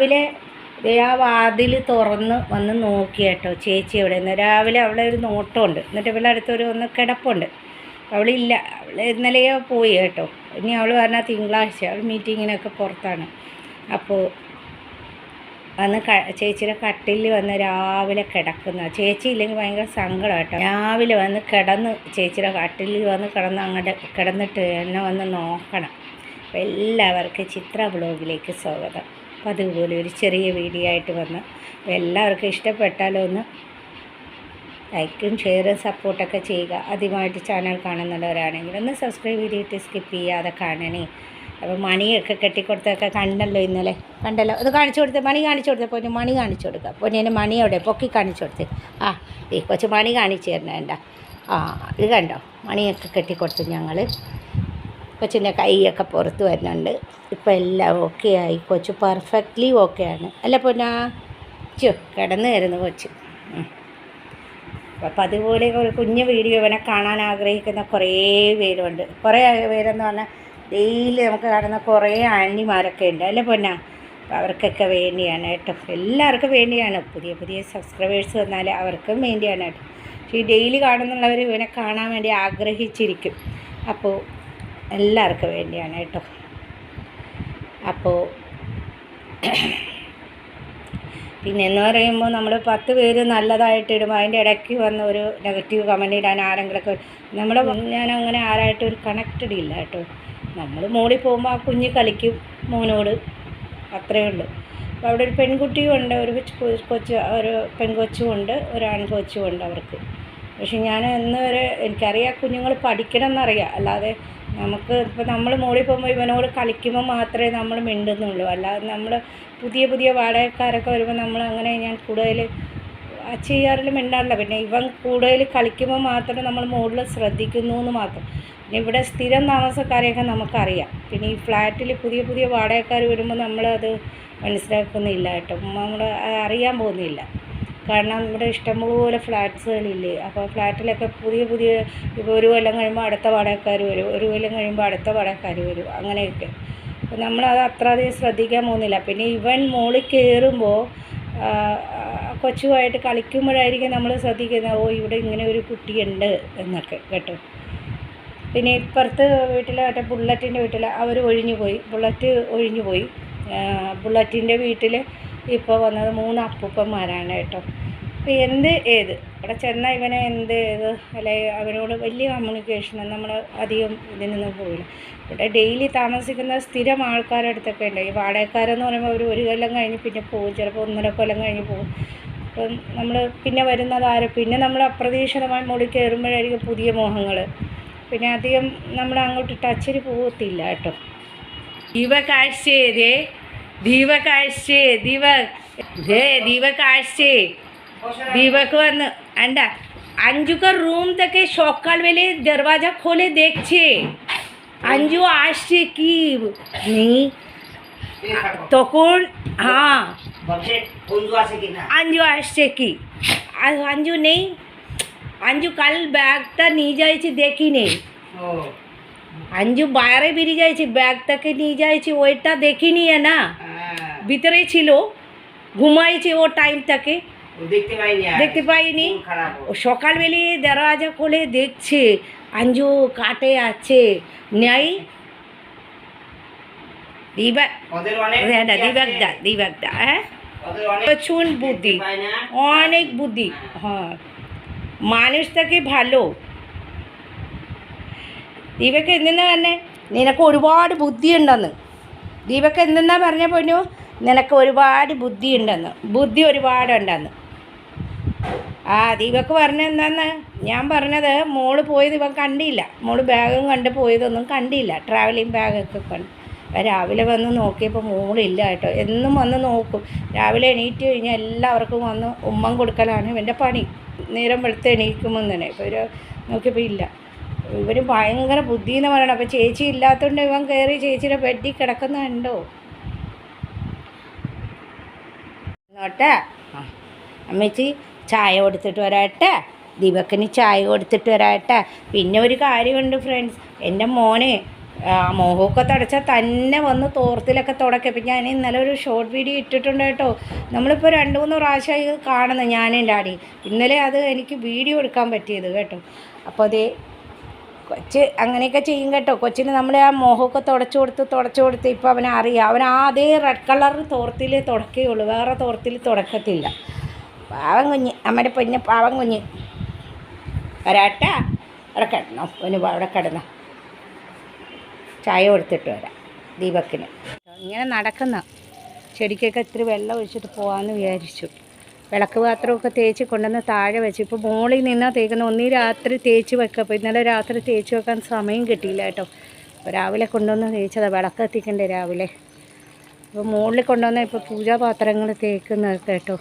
രാവിലെ ആ വാതിൽ തുറന്ന് വന്ന് നോക്കി കേട്ടോ ചേച്ചി എവിടെ നിന്ന്. രാവിലെ അവളെ ഒരു നോട്ടമുണ്ട്, എന്നിട്ട് ഇവളുടെ അടുത്തൊരു ഒന്ന് കിടപ്പുണ്ട്. അവളില്ല, അവൾ ഇന്നലെയോ പോയി കേട്ടോ. ഇനി അവൾ പറഞ്ഞാൽ തിങ്കളാഴ്ച അവൾ മീറ്റിങ്ങിനൊക്കെ പുറത്താണ്. അപ്പോൾ വന്ന് ചേച്ചിയുടെ കട്ടിൽ വന്ന് രാവിലെ കിടക്കുന്ന ചേച്ചി ഇല്ലെങ്കിൽ ഭയങ്കര സങ്കടം കേട്ടോ. രാവിലെ വന്ന് കിടന്ന് ചേച്ചിയുടെ കട്ടിൽ വന്ന് കിടന്ന് അങ്ങോട്ട് കിടന്നിട്ട് എന്നെ വന്ന് നോക്കണം. അപ്പോൾ എല്ലാവർക്കും ചിത്ര ബ്ലോഗിലേക്ക് സ്വാഗതം. അപ്പോൾ അതുപോലെ ഒരു ചെറിയ വീഡിയോ ആയിട്ട് വന്ന് എല്ലാവർക്കും ഇഷ്ടപ്പെട്ടാലോ ഒന്ന് ലൈക്കും ഷെയറും സപ്പോർട്ടൊക്കെ ചെയ്യുക. ആദ്യമായിട്ട് ചാനൽ കാണുന്നവരാണെങ്കിൽ ഒന്ന് സബ്സ്ക്രൈബ് ചെയ്തിട്ട് സ്കിപ്പ് ചെയ്യാതെ കാണണേ. അപ്പോൾ മണിയൊക്കെ കെട്ടിക്കൊടുത്തൊക്കെ കണ്ടല്ലോ, ഇന്നലെ കണ്ടല്ലോ. അത് കാണിച്ചു കൊടുത്ത്, മണി കാണിച്ചു കൊടുത്തേ. പൊന്നു മണി കാണിച്ചു കൊടുക്കുക. പൊന്നിന് മണി അവിടെ പൊക്കി കാണിച്ചു കൊടുത്ത്. ആ ഈ കൊച്ചു മണി കാണിച്ചു തരണേണ്ട. ആ ഇത് കണ്ടോ, മണിയൊക്കെ കെട്ടിക്കൊടുത്തു ഞങ്ങൾ. കൊച്ചിൻ്റെ കൈയൊക്കെ പുറത്ത് വരുന്നുണ്ട്. ഇപ്പോൾ എല്ലാം ഓക്കെ ആയി. കൊച്ചു പെർഫെക്റ്റ്ലി ഓക്കെയാണ് അല്ല പൊന്നാ. കിടന്നു തരുന്നു കൊച്ച്. അപ്പം അതുപോലെ ഒരു കുഞ്ഞു വീഡിയോ ഇവനെ കാണാൻ ആഗ്രഹിക്കുന്ന കുറേ പേരുണ്ട്. കുറേ പേരെന്ന് പറഞ്ഞാൽ ഡെയിലി നമുക്ക് കാണുന്ന കുറേ ആൻറ്റിമാരൊക്കെ ഉണ്ട് അല്ലേ പൊന്നാ. അപ്പോൾ അവർക്കൊക്കെ വേണ്ടിയാണ് കേട്ടോ, എല്ലാവർക്കും വേണ്ടിയാണ്. പുതിയ പുതിയ സബ്സ്ക്രൈബേഴ്സ് വന്നാൽ അവർക്കും വേണ്ടിയാണ് കേട്ടോ. പക്ഷേ ഈ ഡെയിലി കാണുന്നുള്ളവർ ഇവനെ കാണാൻ വേണ്ടി ആഗ്രഹിച്ചിരിക്കും. അപ്പോൾ എല്ലാവർക്കും വേണ്ടിയാണ് കേട്ടോ. അപ്പോൾ പിന്നെ എന്ന് പറയുമ്പോൾ നമ്മൾ 10 പേര് നല്ലതായിട്ട് ഇടുമ്പോൾ അതിൻ്റെ ഇടയ്ക്ക് വന്ന് ഒരു നെഗറ്റീവ് കമൻറ്റ് ഇടാൻ ആരെങ്കിലുമൊക്കെ ഞാൻ അങ്ങനെ ആരായിട്ടും ഒരു കണക്റ്റഡ് ഇല്ല കേട്ടോ. നമ്മൾ മോളിൽ പോകുമ്പോൾ ആ കുഞ്ഞ് കളിക്കും മോനോട്, അത്രയേ ഉള്ളൂ. അപ്പോൾ അവിടെ ഒരു പെൺകുട്ടിയും ഉണ്ട്, ഒരു പെൺകൊച്ചും ഉണ്ട്, ഒരു ആൺകൊച്ചും ഉണ്ട് അവർക്ക്. പക്ഷെ ഞാൻ ഇന്ന് വരെ എനിക്കറിയാം കുഞ്ഞുങ്ങൾ പഠിക്കണം എന്നറിയാം. അല്ലാതെ നമുക്ക് ഇപ്പോൾ നമ്മൾ മോളിൽ പോകുമ്പോൾ ഇവനോട് കളിക്കുമ്പോൾ മാത്രമേ നമ്മൾ മിണ്ടുന്നുള്ളൂ. അല്ലാതെ നമ്മൾ പുതിയ പുതിയ വാടകക്കാരൊക്കെ വരുമ്പോൾ നമ്മൾ അങ്ങനെ ഞാൻ കൂടുതൽ ചെയ്യാറില്ല, മിണ്ടാറില്ല. പിന്നെ ഇവൻ കൂടുതൽ കളിക്കുമ്പോൾ മാത്രമേ നമ്മൾ മുകളിൽ ശ്രദ്ധിക്കുന്നു എന്ന് മാത്രം. പിന്നെ ഇവിടെ സ്ഥിരം താമസക്കാരെയൊക്കെ നമുക്കറിയാം. പിന്നെ ഈ ഫ്ലാറ്റിൽ പുതിയ പുതിയ വാടകക്കാർ വരുമ്പോൾ നമ്മളത് മനസ്സിലാക്കുന്നില്ല കേട്ടോ. നമ്മൾ അറിയാൻ പോകുന്നില്ല. കാരണം ഇവിടെ ഇഷ്ടംപോലെ ഫ്ലാറ്റ്സുകളില്ലേ. അപ്പോൾ ഫ്ലാറ്റിലൊക്കെ പുതിയ പുതിയ ഇപ്പോൾ ഒരു കൊല്ലം കഴിയുമ്പോൾ അടുത്ത വാടകക്കാർ വരും, ഒരു കൊല്ലം കഴിയുമ്പോൾ അടുത്ത വാടകക്കാർ വരും, അങ്ങനെയൊക്കെ. അപ്പോൾ നമ്മളത് അത്ര അധികം ശ്രദ്ധിക്കാൻ പോകുന്നില്ല. പിന്നെ ഇവൻ മുകളിൽ കയറുമ്പോൾ കൊച്ചുമായിട്ട് കളിക്കുമ്പോഴായിരിക്കും നമ്മൾ ശ്രദ്ധിക്കുന്നത്, ഓ ഇവിടെ ഇങ്ങനെ ഒരു കുട്ടിയുണ്ട് എന്നൊക്കെ കേട്ടോ. പിന്നെ ഇപ്പുറത്ത് വീട്ടിൽ മറ്റേ ബുള്ളറ്റിൻ്റെ വീട്ടിൽ അവർ ഒഴിഞ്ഞു പോയി, ബുള്ളറ്റ് ഒഴിഞ്ഞു പോയി. ബുള്ളറ്റിൻ്റെ വീട്ടിൽ ഇപ്പോൾ വന്നത് 3 അപ്പൂപ്പന്മാരാണ് കേട്ടോ. അപ്പോൾ എന്ത് ഏത് അവിടെ ചെന്നാൽ ഇവനെ എന്ത് ഏത് അല്ലെ അവരോട് വലിയ കമ്മ്യൂണിക്കേഷൻ നമ്മൾ അധികം ഇതിനൊന്നും പോയില്ല. ഇവിടെ ഡെയിലി താമസിക്കുന്ന സ്ഥിരം ആൾക്കാരുടെ അടുത്തൊക്കെ ഉണ്ട്. ഈ വാടകക്കാരെന്ന് പറയുമ്പോൾ അവർ ഒരു കൊല്ലം കഴിഞ്ഞ് പിന്നെ പോകും, ചിലപ്പോൾ 1.5 കൊല്ലം കഴിഞ്ഞ് പോകും. അപ്പം നമ്മൾ പിന്നെ വരുന്നത് ആരും, പിന്നെ നമ്മൾ അപ്രതീക്ഷിതമായി മുകളിൽ കയറുമ്പോഴായിരിക്കും പുതിയ മോഹങ്ങൾ. പിന്നെ അധികം നമ്മൾ അങ്ങോട്ട് ടച്ചിൽ പോകത്തില്ല കേട്ടോ. ദീപക് ആഴ്ചേ ദീപക് ആഴ്ചേ ദീപക് ആഴ്ചേ दीपक अंडा अंजू का रूम तक सकाल बेले दरवाजा खोले देखछे अंजू आसছে কি नहीं তখন हाँ अंजू आसছে কি अंजू नहीं अंजू कल बैगटा নিয়ে যাইছে দেখি নেই अंजू বাইরে বেরিয়ে যাইছে ব্যাগটাকে নিয়ে যাইছে ওইটা দেখিনি না ভিতরে ছিল ঘুমাইছে ও টাইমটাকে দেখতে পাইনি ও সকালবেলা দরজা খুলে দেখছে अंजू কাটে আছে নাই দিবাকদা হ্যাঁ প্রচুর বুদ্ধি অনেক বুদ্ধি হ্যাঁ মানুষটাকে ভালো ദീപക്ക് എന്തെന്നാ പറഞ്ഞേ നിനക്ക് ഒരുപാട് ബുദ്ധിയുണ്ടെന്ന് ദീപക്ക് എന്തെന്നാ പറഞ്ഞ പൊന്നു നിനക്ക് ഒരുപാട് ബുദ്ധിയുണ്ടെന്ന് ബുദ്ധി ഒരുപാടുണ്ടെന്ന് ആ ദീപക്ക് പറഞ്ഞെന്താന്ന് ഞാൻ പറഞ്ഞത് മോള് പോയത് ഇവൻ കണ്ടില്ല മോള് ബാഗും കണ്ട് പോയതൊന്നും കണ്ടില്ല ട്രാവലിംഗ് ബാഗൊക്കെ കണ്ടു രാവിലെ വന്ന് നോക്കിയപ്പോൾ മോളില്ല കേട്ടോ എന്നും വന്ന് നോക്കും രാവിലെ എണീറ്റ് കഴിഞ്ഞാൽ എല്ലാവർക്കും വന്ന് ഉമ്മം കൊടുക്കലാണ് ഇവൻ്റെ പണി നേരം വെളുത്ത് എണീക്കുമ്പോൾ തന്നെ ഇപ്പോൾ ഒരു നോക്കിയപ്പോൾ ഇല്ല ഇവർ ഭയങ്കര ബുദ്ധി എന്ന് പറയണം അപ്പോൾ ചേച്ചി ഇല്ലാത്തതുകൊണ്ട് ഇവൻ കയറി ചേച്ചിയുടെ ബെഡിൽ കിടക്കുന്നുണ്ടോ നോട്ടെ അമ്മച്ചി ചായ കൊടുത്തിട്ട് വരാട്ടെ ദീപക്കിന് ചായ കൊടുത്തിട്ട് വരാട്ടെ പിന്നെ ഒരു കാര്യമുണ്ട് ഫ്രണ്ട്സ് എൻ്റെ മോനെ മുഖമൊക്കെ തുടച്ചാൽ തന്നെ വന്ന് തോർത്തിലൊക്കെ തുടക്കുക. ഇപ്പം ഞാൻ ഇന്നലെ ഒരു ഷോർട്ട് വീഡിയോ ഇട്ടിട്ടുണ്ട് കേട്ടോ. നമ്മളിപ്പോൾ 2-3 പ്രാവശ്യമായി കാണുന്നത് ഞാനും ഡാഡി. ഇന്നലെ അത് എനിക്ക് വീഡിയോ എടുക്കാൻ പറ്റിയത് കേട്ടോ. അപ്പോൾ അതേ കൊച്ച് അങ്ങനെയൊക്കെ ചെയ്യും കേട്ടോ. കൊച്ചിന് നമ്മൾ ആ മുഖമൊക്കെ തുടച്ചു കൊടുത്ത് ഇപ്പോൾ അവനറിയാം. അവൻ അതേ റെഡ് കളർ തോർത്തിൽ തുടക്കുകയുള്ളൂ, വേറെ തോർത്തിൽ തുടക്കത്തില്ല. പാവം കുഞ്ഞ്, അമ്മയുടെ പൊന്നെ പാവം കുഞ്ഞ്. വരാട്ടാ, അവിടെ കിടന്നോ, ഒന്ന് അവിടെ കിടന്നോ. ചായ കൊടുത്തിട്ട് വരാം ദീപക്കിന്. ഇങ്ങനെ നടക്കുന്ന ചെടിക്കൊക്കെ ഇത്തിരി വെള്ളം ഒഴിച്ചിട്ട് പോകാമെന്ന് വിചാരിച്ചു. വിളക്ക് പാത്രമൊക്കെ തേച്ച് കൊണ്ടുവന്ന് താഴെ വെച്ചു. ഇപ്പോൾ മുകളിൽ നിന്നാണ് തേക്കുന്നത്. ഒന്നീ രാത്രി തേച്ച് വെക്കുക. അപ്പോൾ ഇന്നലെ രാത്രി തേച്ച് വെക്കാൻ സമയം കിട്ടിയില്ല കേട്ടോ. അപ്പോൾ രാവിലെ കൊണ്ടുവന്ന് തേച്ചതാണ്. വിളക്ക് എത്തിക്കണ്ടേ രാവിലെ. അപ്പോൾ മുകളിൽ കൊണ്ടുവന്ന ഇപ്പോൾ പൂജാപാത്രങ്ങൾ തേക്കുന്നത് കേട്ടോ.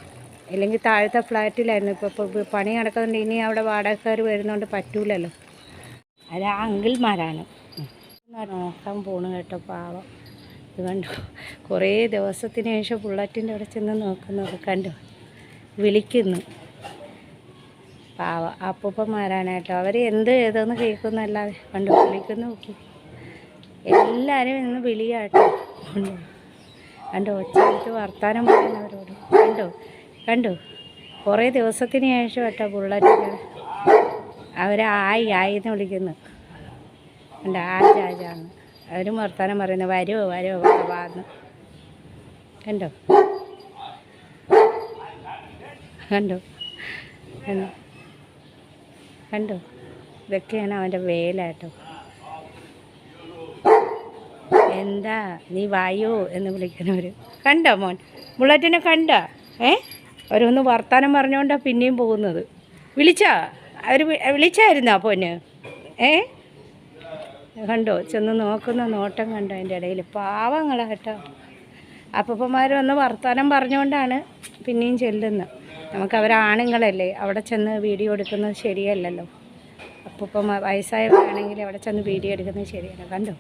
ഇല്ലെങ്കിൽ താഴത്തെ ഫ്ലാറ്റിലായിരുന്നു. ഇപ്പോൾ പണി നടക്കുന്നുണ്ട്. ഇനി അവിടെ വാടകക്കാർ വരുന്നതുകൊണ്ട് പറ്റൂലല്ലോ. അത് ആ അങ്കിൾമാരാണ് നോക്കാൻ പോണു കേട്ടോ. പാവം ഇത് കണ്ടു. കുറേ ദിവസത്തിന് ശേഷം ബുള്ളറ്റിൻ്റെ അവിടെ ചെന്ന് നോക്കുന്നത് കണ്ടു. വിളിക്കുന്നു. പാവ അപ്പൂപ്പന്മാരാണ് കേട്ടോ. അവർ എന്ത് ഏതെന്ന് കേൾക്കുന്നല്ലാതെ കണ്ടു വിളിക്കുന്നു. എല്ലാവരും ഇന്ന് വിളിയാട്ടോ. കണ്ടോ ഒച്ചയെടുത്ത് വർത്താനം പറയുന്നവരോട് കണ്ടു കുറേ ദിവസത്തിന് ശേഷം കേട്ടോ ബുള്ളറ്റിൻ്റെ അവർ ആയിന്ന് വിളിക്കുന്നു. കണ്ടോ ആജാന്ന് അവരും വർത്താനം പറയുന്നത്. വരുമോ വാന്ന് കണ്ടോ ഇതൊക്കെയാണ് അവൻ്റെ വേല കേട്ടോ. എന്താ നീ വായോ എന്ന് വിളിക്കുന്നവർ കണ്ടോ മോൻ ബുള്ളറ്റിനെ കണ്ടോ? അവരൊന്ന് വർത്താനം പറഞ്ഞുകൊണ്ടാണ് പിന്നെയും പോകുന്നത്. അവർ വിളിച്ചായിരുന്നോ പൊന്ന്? കണ്ടോ ചെന്ന് നോക്കുന്ന നോട്ടം കണ്ടോ അതിൻ്റെ ഇടയിൽ. പാവങ്ങളാ കേട്ടോ. അപ്പൂപ്പന്മാർ വന്ന് വർത്താനം പറഞ്ഞുകൊണ്ടാണ് പിന്നെയും ചെല്ലുന്നത്. നമുക്ക് അവരാണുങ്ങളല്ലേ, അവിടെ ചെന്ന് വീഡിയോ എടുക്കുന്നത് ശരിയല്ലല്ലോ. അപ്പൂപ്പന്മാർ വയസ്സായവരാണെങ്കിൽ അവിടെ ചെന്ന് വീഡിയോ എടുക്കുന്നത് ശരിയല്ല. കണ്ടോ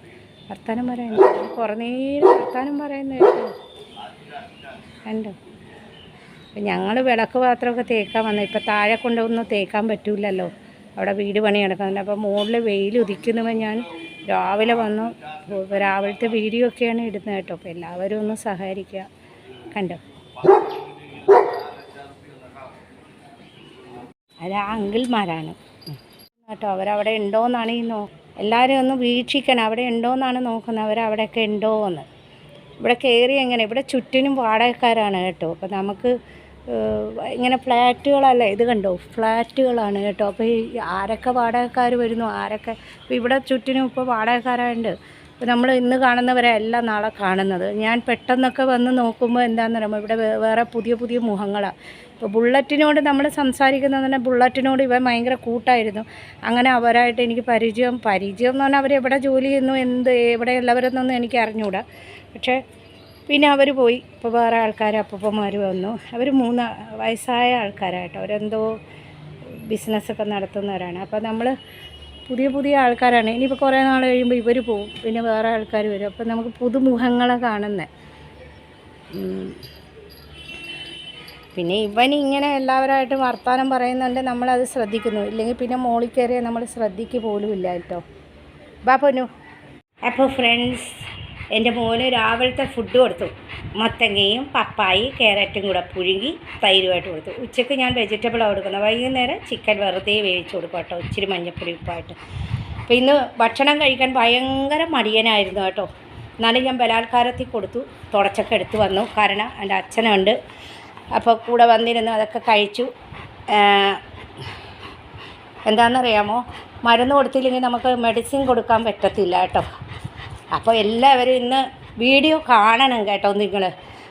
വർത്താനം പറയുന്നത്, കുറേ നേരം വർത്താനം പറയുന്നത് കേട്ടോ. കണ്ടോ അപ്പം ഞങ്ങൾ വിളക്ക് പാത്രമൊക്കെ തേക്കാൻ വന്നു. ഇപ്പം താഴെ കൊണ്ടൊന്നും തേക്കാൻ പറ്റില്ലല്ലോ, അവിടെ വീട് പണി നടക്കുന്നുണ്ട്. അപ്പോൾ മുകളിൽ വെയിൽ ഉദിക്കുന്നപ്പോൾ ഞാൻ രാവിലെ വന്നു. രാവിലത്തെ വീഡിയോ ഒക്കെയാണ് ഇടുന്നത് കേട്ടോ. അപ്പോൾ എല്ലാവരും ഒന്ന് സഹകരിക്കുക. കണ്ടോ അത് ആ അങ്കിൾമാരാണ് കേട്ടോ. അവരവിടെ ഉണ്ടോയെന്നാണ് എല്ലാവരും ഒന്ന് വീക്ഷിക്കണം. അവിടെ ഉണ്ടോയെന്നാണ് നോക്കുന്നത്, അവരവിടെയൊക്കെ ഉണ്ടോയെന്ന്. ഇവിടെ കയറി എങ്ങനെ, ഇവിടെ ചുറ്റിനും വാടകക്കാരാണ് കേട്ടോ. അപ്പോൾ നമുക്ക് ഇങ്ങനെ ഫ്ലാറ്റുകളല്ലേ, ഇത് കണ്ടോ ഫ്ലാറ്റുകളാണ് കേട്ടോ. അപ്പോൾ ഈ ആരൊക്കെ വാടകക്കാർ വരുന്നു, ആരൊക്കെ ഇപ്പോൾ ഇവിടെ ചുറ്റിനും ഇപ്പോൾ വാടകക്കാരുണ്ട്. അപ്പോൾ നമ്മൾ ഇന്ന് കാണുന്നവരെല്ലാം നാളെ കാണുന്നത്. ഞാൻ പെട്ടെന്നൊക്കെ വന്ന് നോക്കുമ്പോൾ എന്താണെന്ന് പറയുമ്പോൾ ഇവിടെ വേറെ പുതിയ മുഖങ്ങളാണ്. ഇപ്പോൾ ബുള്ളറ്റിനോട് നമ്മൾ സംസാരിക്കുന്നത് തന്നെ, ബുള്ളറ്റിനോട് ഇവൻ ഭയങ്കര കൂട്ടായിരുന്നു. അങ്ങനെ അവരായിട്ട് എനിക്ക് പരിചയം എന്ന് പറഞ്ഞാൽ അവരെവിടെ ജോലി ചെയ്യുന്നു, എവിടെയുള്ളവരെന്നൊന്നും എനിക്ക് അറിഞ്ഞുകൂടാ. പക്ഷേ പിന്നെ അവർ പോയി. ഇപ്പോൾ വേറെ ആൾക്കാർ അപ്പൂപ്പന്മാർ വന്നു. അവർ 3 വയസ്സായ ആൾക്കാരായിട്ടോ. അവരെന്തോ ബിസിനസ്സൊക്കെ നടത്തുന്നവരാണ്. അപ്പോൾ നമ്മൾ പുതിയ ആൾക്കാരാണ്. ഇനിയിപ്പോൾ കുറേ നാൾ കഴിയുമ്പോൾ ഇവർ പോവും, പിന്നെ വേറെ ആൾക്കാർ വരും. അപ്പോൾ നമുക്ക് പുതുമുഖങ്ങളെ കാണുന്നത്. പിന്നെ ഇവനിങ്ങനെ എല്ലാവരായിട്ടും വർത്താനം പറയുന്നുണ്ട്, നമ്മളത് ശ്രദ്ധിക്കുന്നു. ഇല്ലെങ്കിൽ പിന്നെ മോളിൽ കയറിയാൽ നമ്മൾ ശ്രദ്ധിക്കുക പോലും ഇല്ല കേട്ടോ. പൊന്നു. അപ്പോൾ ഫ്രണ്ട്സ്, എൻ്റെ മോന് രാവിലത്തെ ഫുഡ് കൊടുത്തു. മത്തങ്ങയും പപ്പായി ക്യാരറ്റും കൂടെ പുഴുങ്ങി തൈരുമായിട്ട് കൊടുത്തു. ഉച്ചയ്ക്ക് ഞാൻ വെജിറ്റബിളാണ് കൊടുക്കുന്നത്. വൈകുന്നേരം ചിക്കൻ വെറുതെ വേവിച്ച് കൊടുക്കും കേട്ടോ, ഇച്ചിരി മഞ്ഞപ്പൊടി ഉപ്പായിട്ട്. അപ്പോൾ ഇന്ന് ഭക്ഷണം കഴിക്കാൻ ഭയങ്കര മടിയനായിരുന്നു കേട്ടോ. എന്നാലും ഞാൻ ബലാത്കാരത്തിൽ കൊടുത്തു. തുടച്ചൊക്കെ എടുത്ത് വന്നു, കാരണം എൻ്റെ അച്ഛനുണ്ട്. അപ്പോൾ കൂടെ വന്നിരുന്നു, അതൊക്കെ കഴിച്ചു. എന്താണെന്നറിയാമോ, മരുന്ന് കൊടുത്തില്ലെങ്കിൽ നമുക്ക് മെഡിസിൻ കൊടുക്കാൻ പറ്റത്തില്ല കേട്ടോ. അപ്പോൾ എല്ലാവരും ഇന്ന് വീഡിയോ കാണണം കേട്ടോ.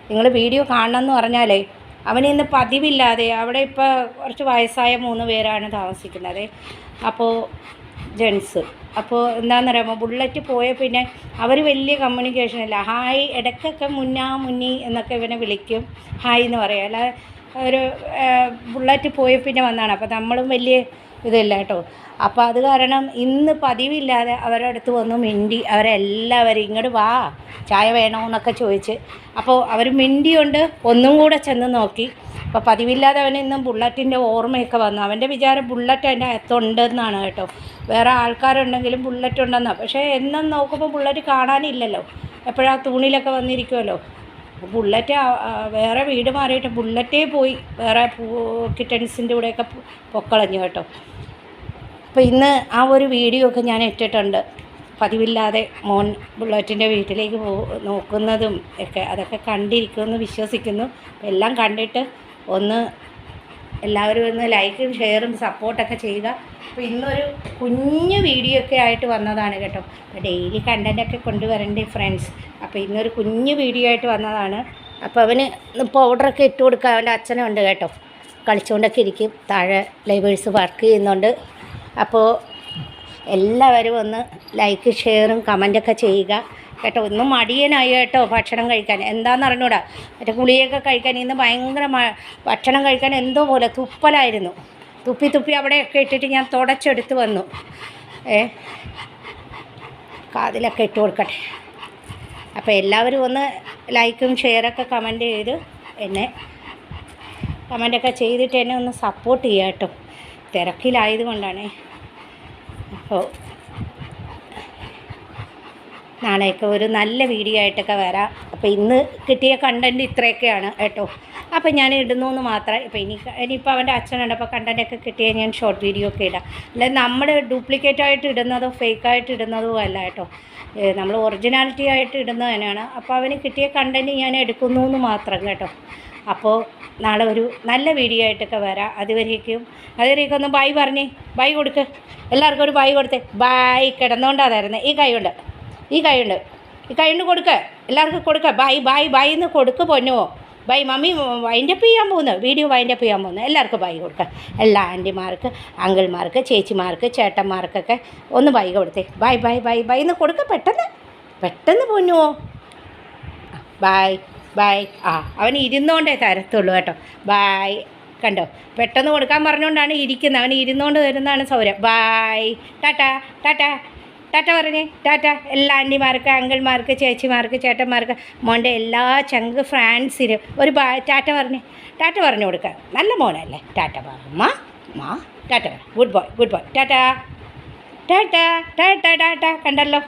നിങ്ങൾ വീഡിയോ കാണണം എന്ന് പറഞ്ഞാലേ, അവനിന്ന് പതിവില്ലാതെ അവിടെ ഇപ്പോൾ കുറച്ച് വയസ്സായ 3 പേരാണ് താമസിക്കുന്നത്. അപ്പോൾ ജെൻസ്. അപ്പോൾ എന്താണെന്നറിയാമോ, ബുള്ളറ്റ് പോയ പിന്നെ അവർ വലിയ കമ്മ്യൂണിക്കേഷൻ ഇല്ല. ഹായ് ഇടയ്ക്കൊക്കെ മുന്നി എന്നൊക്കെ ഇവനെ വിളിക്കും, ഹായ് എന്ന് പറയാം. അല്ല ഒരു ബുള്ളറ്റ് പോയ പിന്നെ വന്നതാണ്. അപ്പോൾ നമ്മളും വലിയ ഇതില്ല കേട്ടോ. അപ്പോൾ അത് കാരണം ഇന്ന് പതിവില്ലാതെ അവരുടെ അടുത്ത് വന്നു മിണ്ടി. അവരെല്ലാവരും ഇങ്ങോട്ട് വാ, ചായ വേണമെന്നൊക്കെ ചോദിച്ച്. അപ്പോൾ അവർ മിണ്ടിയുണ്ട്. ഒന്നും കൂടെ ചെന്ന് നോക്കി. അപ്പോൾ പതിവില്ലാതെ അവന് ഇന്നും ബുള്ളറ്റിൻ്റെ ഓർമ്മയൊക്കെ വന്നു. അവൻ്റെ വിചാരം ബുള്ളറ്റ് അതിൻ്റെ അകത്തുണ്ടെന്നാണ് കേട്ടോ. വേറെ ആൾക്കാരുണ്ടെങ്കിലും ബുള്ളറ്റ് ഉണ്ടെന്നാണ്. പക്ഷേ എന്നും നോക്കുമ്പോൾ ബുള്ളറ്റ് കാണാനില്ലല്ലോ, എപ്പോഴാ തൂണിലൊക്കെ വന്നിരിക്കുമല്ലോ. ബുള്ളറ്റ് വേറെ വീട് മാറിയിട്ട് ബുള്ളറ്റേ പോയി വേറെ കിറ്റൻസിൻ്റെ കൂടെയൊക്കെ പൊക്കളഞ്ഞു കേട്ടോ. അപ്പോൾ ഇന്ന് ആ ഒരു വീഡിയോ ഒക്കെ ഞാൻ ഇട്ടിട്ടുണ്ട്. പതിവില്ലാതെ മോൻ ബുള്ളറ്റിൻ്റെ വീട്ടിലേക്ക് നോക്കുന്നതും ഒക്കെ അതൊക്കെ കണ്ടിരിക്കുമെന്ന് വിശ്വസിക്കുന്നു. എല്ലാം കണ്ടിട്ട് ഒന്ന് എല്ലാവരും ഒന്ന് ലൈക്കും ഷെയറും സപ്പോർട്ടൊക്കെ ചെയ്യുക. അപ്പോൾ ഇന്നൊരു കുഞ്ഞു വീഡിയോ ഒക്കെ ആയിട്ട് വന്നതാണ് കേട്ടോ. അപ്പോൾ ഡെയിലി കണ്ടൻറ്റൊക്കെ കൊണ്ടുവരണ്ടേ ഫ്രണ്ട്സ്. അപ്പോൾ ഇന്നൊരു കുഞ്ഞു വീഡിയോ ആയിട്ട് വന്നതാണ്. അപ്പോൾ അവന് പൗഡറൊക്കെ ഇട്ട് കൊടുക്കുക. അവൻ്റെ അച്ഛനുണ്ട് കേട്ടോ, കളിച്ചുകൊണ്ടൊക്കെ ഇരിക്കും. താഴെ ലൈവേഴ്സ് വർക്ക് ചെയ്യുന്നുണ്ട്. അപ്പോൾ എല്ലാവരും ഒന്ന് ലൈക്ക് ഷെയറും കമൻറ്റൊക്കെ ചെയ്യുക കേട്ടോ. ഒന്നും മടിയനായി കേട്ടോ ഭക്ഷണം കഴിക്കാൻ. എന്താണെന്ന് അറിഞ്ഞൂടാ, മറ്റേ ഗുളിയൊക്കെ കഴിക്കാൻ ഇന്ന് ഭയങ്കര ഭക്ഷണം കഴിക്കാൻ എന്തോ പോലെ തുപ്പലായിരുന്നു. തുപ്പി അവിടെയൊക്കെ ഇട്ടിട്ട് ഞാൻ തുടച്ചെടുത്ത് വന്നു. കാതിലൊക്കെ ഇട്ട് കൊടുക്കട്ടെ. അപ്പോൾ എല്ലാവരും ഒന്ന് ലൈക്കും ഷെയറൊക്കെ കമൻറ്റ് ചെയ്ത് എന്നെ കമൻറ്റൊക്കെ ചെയ്തിട്ട് എന്നെ ഒന്ന് സപ്പോർട്ട് ചെയ്യുക കേട്ടോ. തിരക്കിലായതുകൊണ്ടാണ്. അപ്പോൾ നാളെയൊക്കെ ഒരു നല്ല വീഡിയോ ആയിട്ടൊക്കെ വരാം. അപ്പോൾ ഇന്ന് കിട്ടിയ കണ്ടൻറ്റ് ഇത്രയൊക്കെയാണ് കേട്ടോ. അപ്പോൾ ഞാൻ ഇടുന്നു എന്ന് മാത്രമേ. ഇപ്പോൾ ഇനിയിപ്പോൾ അവൻ്റെ അച്ഛനുണ്ട്. അപ്പോൾ കണ്ടൻറ്റൊക്കെ കിട്ടിയാൽ ഞാൻ ഷോർട്ട് വീഡിയോ ഒക്കെ ഇടാം. അല്ലാതെ നമ്മൾ ഡ്യൂപ്ലിക്കേറ്റായിട്ട് ഇടുന്നതോ ഫേക്കായിട്ട് ഇടുന്നതോ അല്ല കേട്ടോ. നമ്മൾ ഒറിജിനാലിറ്റി ആയിട്ട് ഇടുന്നത് തന്നെയാണ്. അപ്പോൾ അവന് കിട്ടിയ കണ്ടൻറ്റ് ഞാൻ എടുക്കുന്നു എന്ന് മാത്രം കേട്ടോ. അപ്പോൾ നാളെ ഒരു നല്ല വീഡിയോ ആയിട്ടൊക്കെ വരാം. അതുവരേക്കും ഒന്ന് ബൈ പറഞ്ഞേ, ബൈ കൊടുക്ക്. എല്ലാവർക്കും ഒരു ബൈ കൊടുത്തേ. ബൈ. കിടന്നുകൊണ്ടാ തരുന്നത്. ഈ കൈ കൊണ്ട് കൊടുക്കുക. എല്ലാവർക്കും കൊടുക്കുക. ബൈ എന്ന് കൊടുക്ക് പൊന്നുവോ. ബൈ. മമ്മി വൈൻഡപ്പ് ചെയ്യാൻ പോകുന്നു, വീഡിയോ വൈൻഡപ്പ് ചെയ്യാൻ പോകുന്നു. എല്ലാവർക്കും ബൈ കൊടുക്കുക. എല്ലാ ആൻറ്റിമാർക്ക്, അങ്കിൾമാർക്ക്, ചേച്ചിമാർക്ക്, ചേട്ടന്മാർക്കൊക്കെ ഒന്ന് ബൈ കൊടുത്തേ. ബൈ എന്ന് കൊടുക്കുക. പെട്ടെന്ന് പൊന്നുവോ. ബൈ. അവൻ ഇരുന്നോണ്ടേ തരത്തുള്ളൂ കേട്ടോ. ബൈ. കണ്ടോ, പെട്ടെന്ന് കൊടുക്കാൻ പറഞ്ഞുകൊണ്ടാണ് ഇരിക്കുന്നത്. അവൻ ഇരുന്നുകൊണ്ട് തരുന്നതാണ് സൗകര്യം. ബൈ. ടാറ്റ പറഞ്ഞേ. ടാറ്റ എല്ലാ ആൻറ്റിമാർക്ക്, അങ്കിൾമാർക്ക്, ചേച്ചിമാർക്ക്, ചേട്ടന്മാർക്ക്, മോൻ്റെ എല്ലാ ചങ്ക് ഫ്രാൻസിനും ഒരു ടാറ്റ പറഞ്ഞു കൊടുക്കുക. നല്ല മോനല്ലേ. ടാറ്റ പറ ടാറ്റ പറ. Good boy. ടാറ്റ കണ്ടല്ലോ.